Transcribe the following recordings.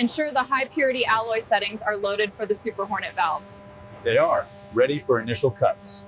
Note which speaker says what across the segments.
Speaker 1: Ensure the high purity alloy settings are loaded for the Super Hornet valves.
Speaker 2: They are ready for initial cuts.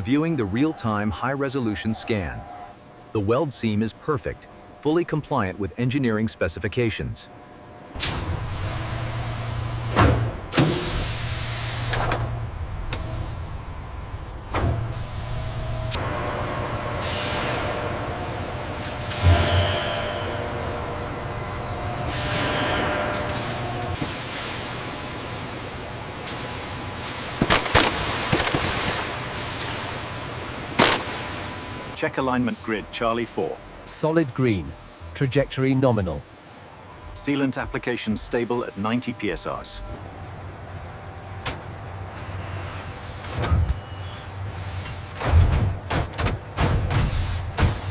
Speaker 3: Reviewing the real-time high-resolution scan. The weld seam is perfect, fully compliant with engineering specifications.
Speaker 4: Check alignment grid Charlie 4.
Speaker 5: Solid green. Trajectory nominal.
Speaker 4: Sealant application stable at 90 psrs.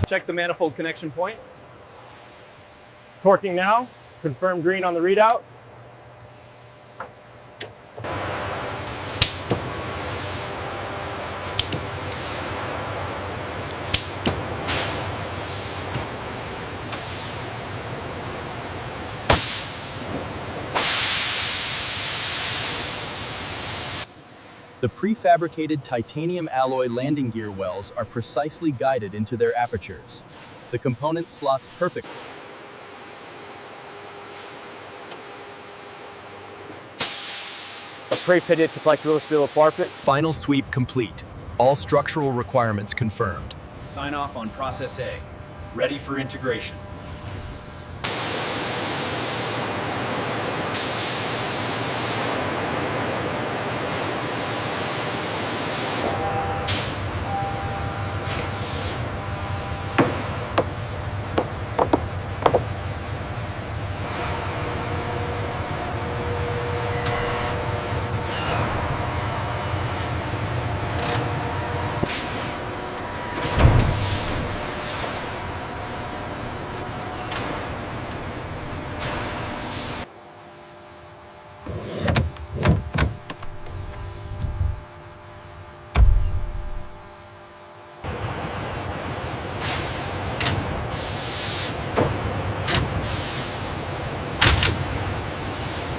Speaker 6: Check the manifold connection point. Torquing now. Confirm green on the readout.
Speaker 3: The prefabricated titanium alloy landing gear wells are precisely guided into their apertures. The component slots perfectly.
Speaker 6: Pre-pitted to flexible steel parapet.
Speaker 3: Final sweep complete. All structural requirements confirmed.
Speaker 7: Sign off on Process A. Ready for integration.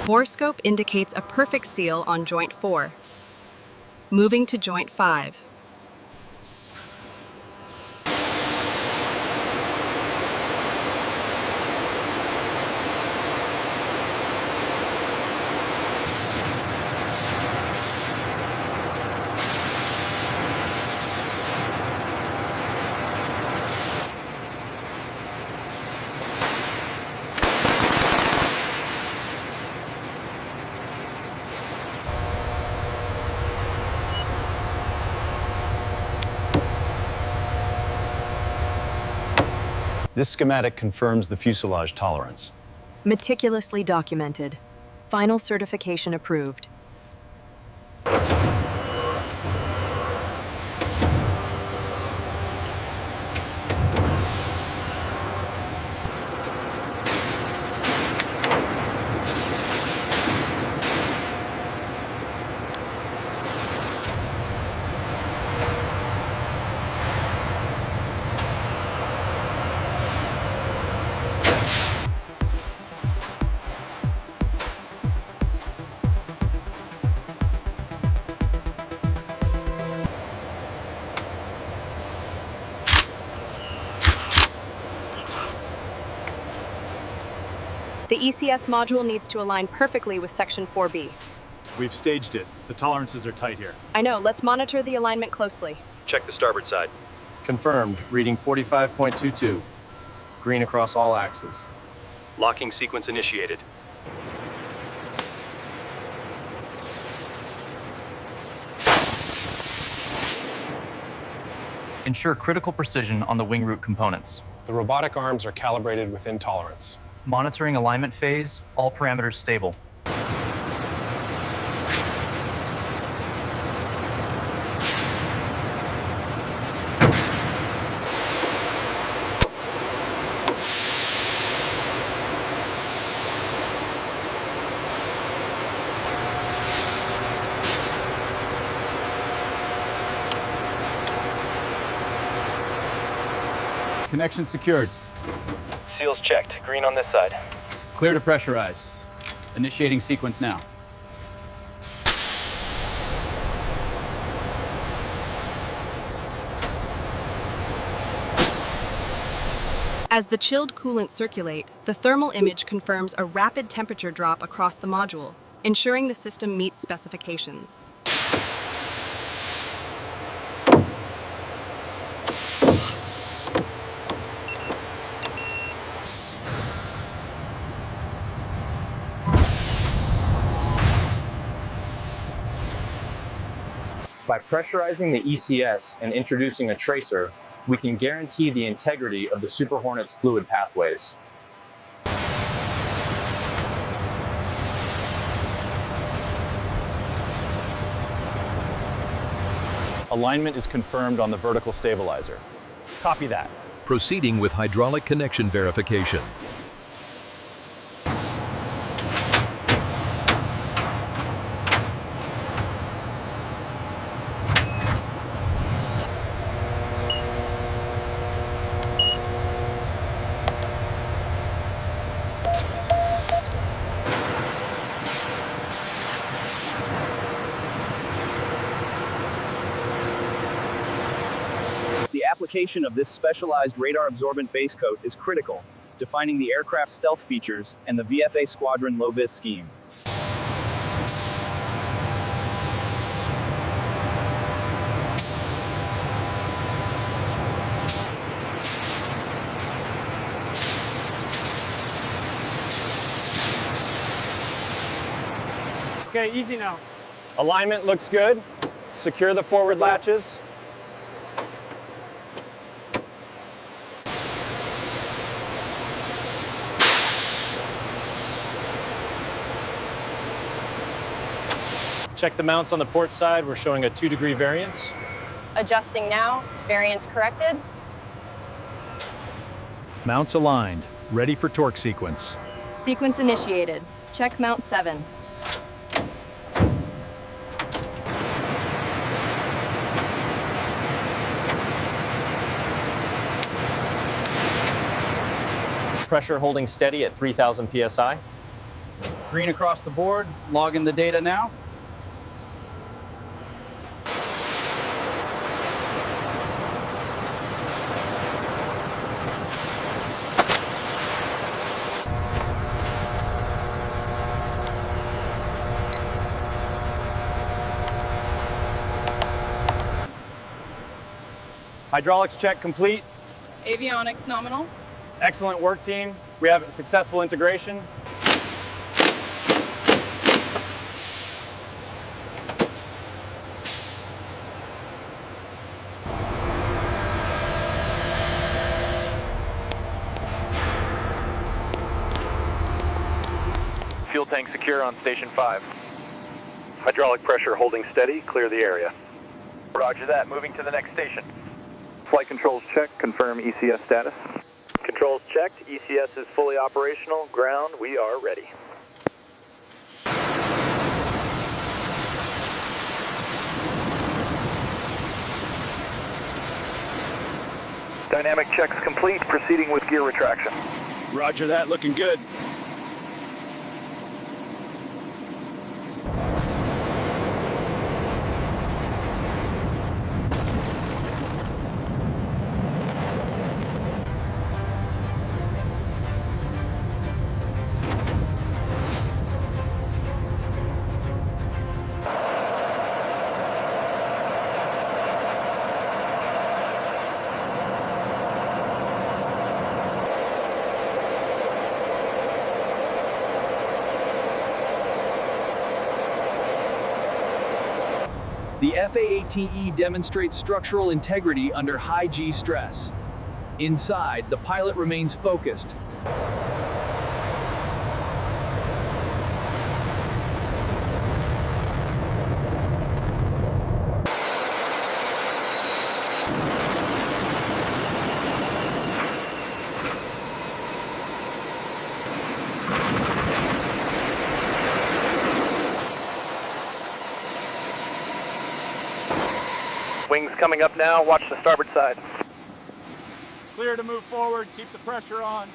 Speaker 8: Borescope indicates a perfect seal on joint 4. Moving to joint 5.
Speaker 4: This schematic confirms the fuselage tolerance.
Speaker 8: Meticulously documented. Final certification approved. The ECS module needs to align perfectly with Section 4B.
Speaker 2: We've staged it. The tolerances are tight here.
Speaker 8: I know, let's monitor the alignment closely.
Speaker 7: Check the starboard side.
Speaker 6: Confirmed. Reading 45.22. Green across all axes.
Speaker 7: Locking sequence initiated.
Speaker 9: Ensure critical precision on the wing root components.
Speaker 10: The robotic arms are calibrated within tolerance.
Speaker 9: Monitoring alignment phase, all parameters stable.
Speaker 2: Connection secured.
Speaker 6: Seals checked. Green on this side.
Speaker 11: Clear to pressurize. Initiating sequence now.
Speaker 8: As the chilled coolant circulate, the thermal image confirms a rapid temperature drop across the module, ensuring the system meets specifications.
Speaker 6: By pressurizing the ECS and introducing a tracer, we can guarantee the integrity of the Super Hornet's fluid pathways.
Speaker 2: Alignment is confirmed on the vertical stabilizer. Copy that.
Speaker 5: Proceeding with hydraulic connection verification.
Speaker 3: The application of this specialized radar-absorbent base coat is critical, defining the aircraft's stealth features and the VFA Squadron Low-Vis scheme.
Speaker 6: Okay, easy now. Alignment looks good. Secure the forward latches. Check the mounts on the port side. We're showing a 2-degree variance.
Speaker 12: Adjusting now. Variance corrected.
Speaker 2: Mounts aligned. Ready for torque sequence.
Speaker 8: Sequence initiated. Check mount 7.
Speaker 6: Pressure holding steady at 3,000 psi.
Speaker 3: Green across the board, logging the data now.
Speaker 6: Hydraulics check complete.
Speaker 1: Avionics nominal.
Speaker 6: Excellent work, team. We have a successful integration.
Speaker 13: tank secure on Station 5. Hydraulic pressure holding steady, clear the area. Roger that, moving to the next station. Flight controls check, confirm ECS status. Controls checked, ECS is fully operational, ground, we are ready. Dynamic checks complete, proceeding with gear retraction.
Speaker 10: Roger that, looking good.
Speaker 14: The F-A-18E demonstrates structural integrity under high G stress. Inside, the pilot remains focused.
Speaker 13: Wings coming up now, watch the starboard side.
Speaker 11: Clear to move forward, keep the pressure on.